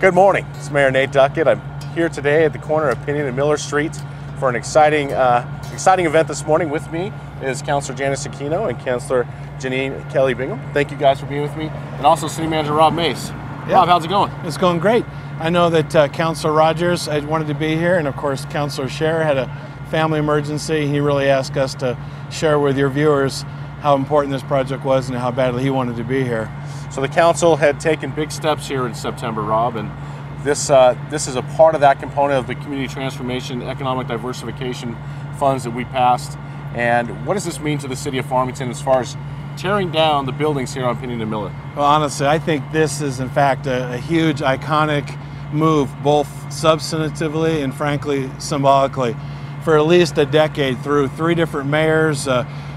Good morning, it's Mayor Nate Duckett. I'm here today at the corner of Piñon and Miller Streets for an exciting event this morning. With me is Councilor Janice Aquino and Councilor Janine Kelly Bingham. Thank you guys for being with me. And also City Manager Rob Mace. Yeah. Rob, how's it going? It's going great. I know that Councilor Rogers wanted to be here, and of course Councilor Scher had a family emergency. He really asked us to share with your viewers how important this project was and how badly he wanted to be here. So the council had taken big steps here in September, Rob, and this is a part of that component of the community transformation, economic diversification funds that we passed. And what does this mean to the city of Farmington as far as tearing down the buildings here on Piñon and Miller? Well, honestly, I think this is in fact a huge, iconic move, both substantively and frankly symbolically. For at least a decade, through 3 different mayors,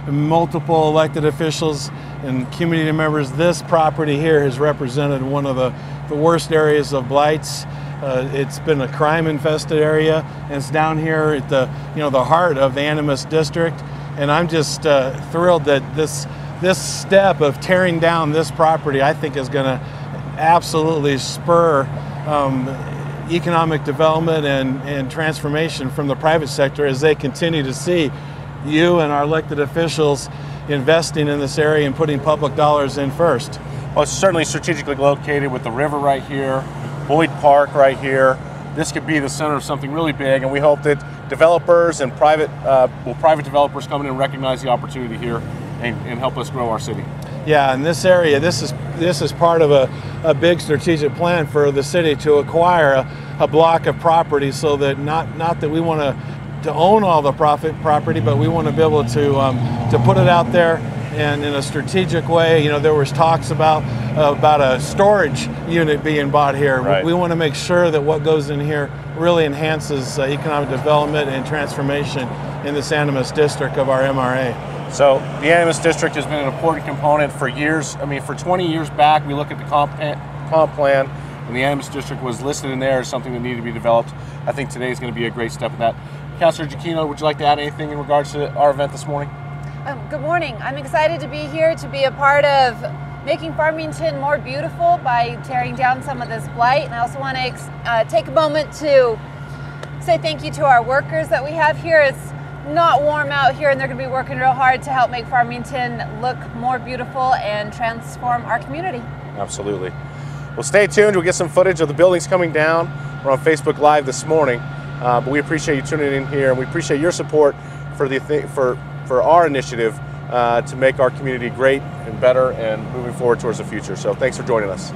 multiple elected officials and community members, this property here has represented one of the worst areas of blights. It's been a crime-infested area, and it's down here at the heart of the Animas District. And I'm just thrilled that this step of tearing down this property, I think, is going to absolutely spur economic development and transformation from the private sector as they continue to see you and our elected officials investing in this area and putting public dollars in first. Well, it's certainly strategically located with the river right here, Boyd Park right here. This could be the center of something really big, and we hope that developers and private developers come in and recognize the opportunity here and help us grow our city. Yeah, in this area, this is part of a big strategic plan for the city to acquire a block of property, so that not that we want to own all the property, but we want to be able to put it out there and in a strategic way. You know, there was talks about a storage unit being bought here. Right. We want to make sure that what goes in here really enhances economic development and transformation in the Animas District of our MRA. So the Animas District has been an important component for years. I mean, for 20 years back, we look at the comp plan, and the Animas District was listed in there as something that needed to be developed. I think today is going to be a great step in that. Councilor Aquino, would you like to add anything in regards to our event this morning? Good morning. I'm excited to be here to be a part of making Farmington more beautiful by tearing down some of this blight. And I also want to take a moment to say thank you to our workers that we have here. It's not warm out here, and they're going to be working real hard to help make Farmington look more beautiful and transform our community. Absolutely. Well, stay tuned. We'll get some footage of the buildings coming down. We're on Facebook Live this morning, but we appreciate you tuning in here, and we appreciate your support for our initiative to make our community great and better and moving forward towards the future. So thanks for joining us.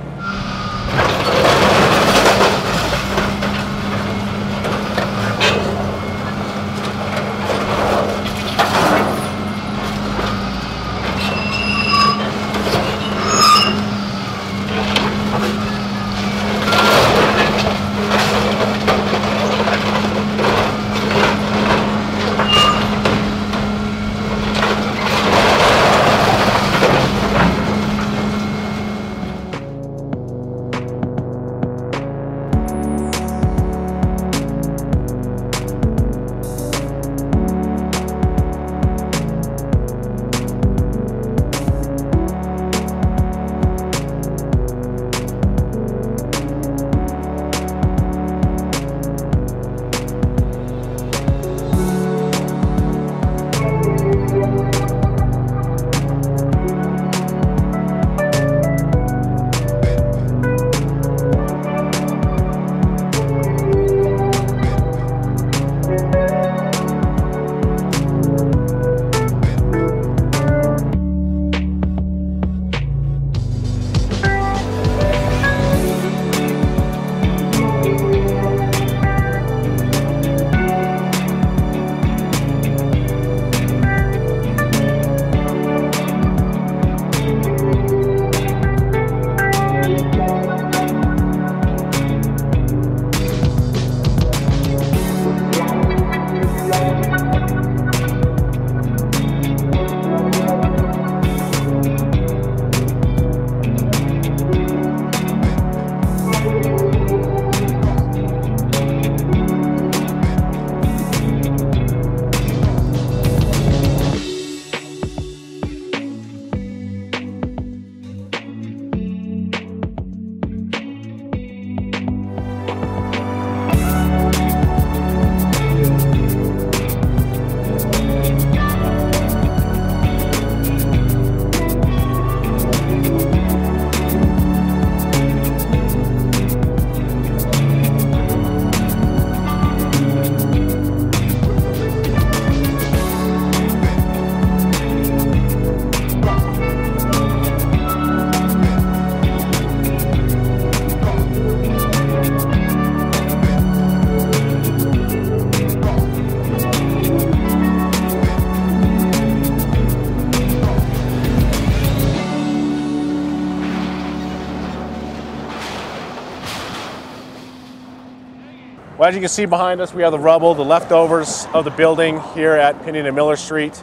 Well, as you can see behind us, we have the rubble, the leftovers of the building here at Piñon and Miller Street.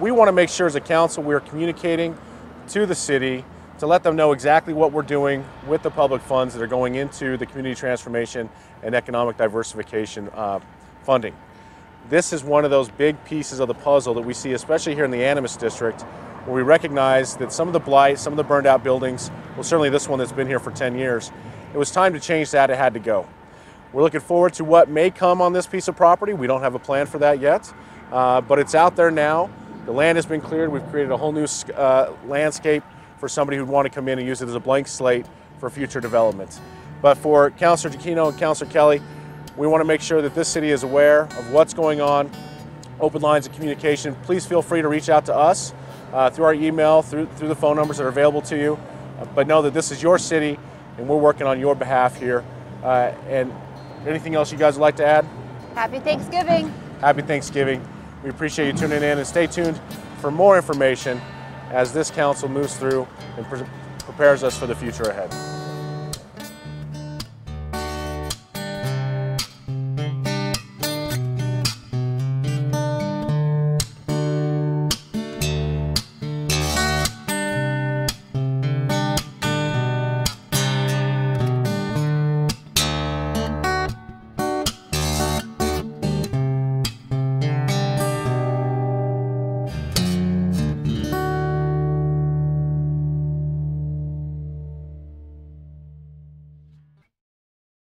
We want to make sure as a council we're communicating to the city to let them know exactly what we're doing with the public funds that are going into the community transformation and economic diversification funding. This is one of those big pieces of the puzzle that we see, especially here in the Animas District, where we recognize that some of the blight, some of the burned out buildings, well, certainly this one that's been here for 10 years, it was time to change that. It had to go. We're looking forward to what may come on this piece of property. We don't have a plan for that yet, but it's out there now. The land has been cleared. We've created a whole new landscape for somebody who'd want to come in and use it as a blank slate for future development. But for Councilor Giacchino and Councilor Kelly, we want to make sure that this city is aware of what's going on, open lines of communication. Please feel free to reach out to us through our email, through the phone numbers that are available to you. But know that this is your city and we're working on your behalf here. And anything else you guys would like to add? Happy Thanksgiving. Happy Thanksgiving. We appreciate you tuning in, and stay tuned for more information as this council moves through and prepares us for the future ahead.